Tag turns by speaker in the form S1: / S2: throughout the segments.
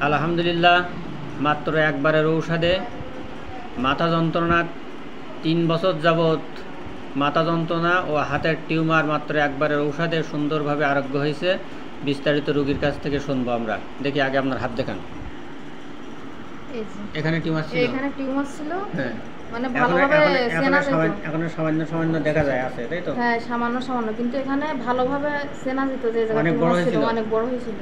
S1: আলহামদুলিল্লাহ, মাত্র একবারের ঔষধে মাথা যন্ত্রণা 3 বছর যাবৎ মাথা যন্ত্রণা ও হাতের টিউমার মাত্র একবারের ঔষধে সুন্দরভাবে আরোগ্য হয়েছে। বিস্তারিত রোগীর কাছ থেকে শুনবো আমরা। দেখি আগে আপনার হাত দেখান। এখানে টিউমার ছিল?
S2: এখানে টিউমার ছিল।
S1: হ্যাঁ,
S2: মানে ভালোভাবে চেনা যেত।
S1: এখন সামান্য সামান্য দেখা যায় আছে, তাই তো?
S2: হ্যাঁ, সামান্য সামান্য, কিন্তু এখানে ভালোভাবে চেনা যেত যে জায়গাটা
S1: অনেক বড়
S2: ছিল,
S1: হয়েছিল।
S2: অনেক বড় হয়েছিল।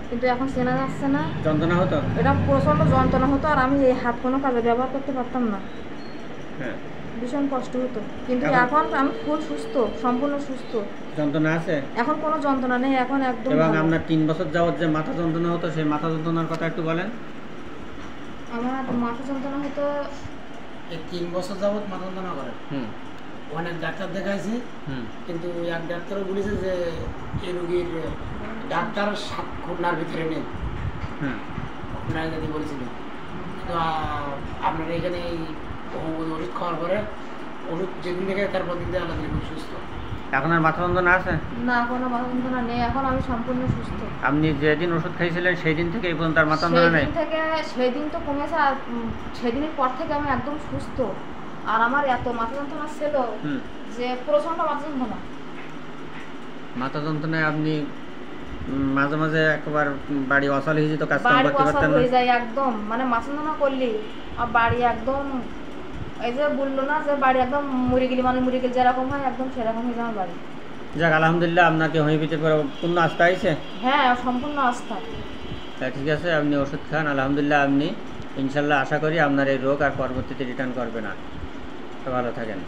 S2: কিন্তু এখন চেনা যাচ্ছে না।
S1: যন্ত্রণা হতো?
S2: এটা প্রচন্ড যন্ত্রণা হতো, আর আমি এই হাত কোনো কাজে ব্যবহার করতে পারতাম না।
S1: হ্যাঁ,
S2: ভীষণ কষ্ট হতো। কিন্তু এখন আমি ফুল সুস্থ, সম্পূর্ণ সুস্থ।
S1: যন্ত্রণা আছে?
S2: এখন কোনো যন্ত্রণা নেই, এখন একদম
S1: এবং
S2: ভালো।
S1: আপনার 3 বছর যাবৎ যে মাথা যন্ত্রণা হতো, সেই মাথা যন্ত্রণার কথা একটু বলেন।
S2: আমার মাথা যন্ত্রণা হতো
S3: এই 3 বছর যাবত মাথা যন্ত্রণা করে। অনেক ডাক্তার দেখাইছি, কিন্তু এক ডাক্তারও বলেছে যে এই রোগীর ডাক্তার 7 খুলনার ভিতরে নেই। আপনারা যদি বলেছিল, কিন্তু আপনার এখানে এই ওষুধ খাওয়ার পরে, ওষুধ যেদিন থেকে তারপর দিন থেকে আল্লাহ খুব সুস্থ।
S1: এখন আর মাথা যন্ত্রণা আছে
S2: না? কোনো মাথা যন্ত্রণা নেই, এখন আমি সম্পূর্ণ সুস্থ।
S1: আপনি যেদিন ওষুধ খাইছিলেন সেই দিন থেকে এই পর্যন্ত আর মাথা যন্ত্রণা নেই?
S2: সেদিন তো কমেছে, আর সেদিনের পর থেকে আমি একদম সুস্থ। আর আমার এত মাথা যন্ত্রণা ছিল যে প্রচন্ড মাথা যন্ত্রণা।
S1: মাথা যন্ত্রণায় আপনি মাঝে মাঝে একবার বাড়ি অচল হয়ে যেত, কাজ কাম
S2: বাড়ি
S1: করতে
S2: অচল
S1: পারতেন না?
S2: হয়ে যায় একদম, মানে মাথা যন্ত্রণা করলি আর বাড়ি একদম, এই যে বললো না যে বাড়ি একদম মরে গেলি, মানে মরে গেলে যেরকম হয় একদম সেরকম হয়ে যায় বাড়ি।
S1: যাক, আলহামদুলিল্লাহ, আপনাকে হোমিওপ্যাথির পর পূর্ণ আস্থা আছে?
S2: হ্যাঁ, সম্পূর্ণ আস্থা।
S1: তা ঠিক আছে, আপনি ওষুধ খান। আলহামদুলিল্লাহ, আপনি ইনশাল্লাহ আশা করি আপনার এই রোগ আর পরবর্তীতে রিটার্ন করবে না। তো ভালো থাকেন।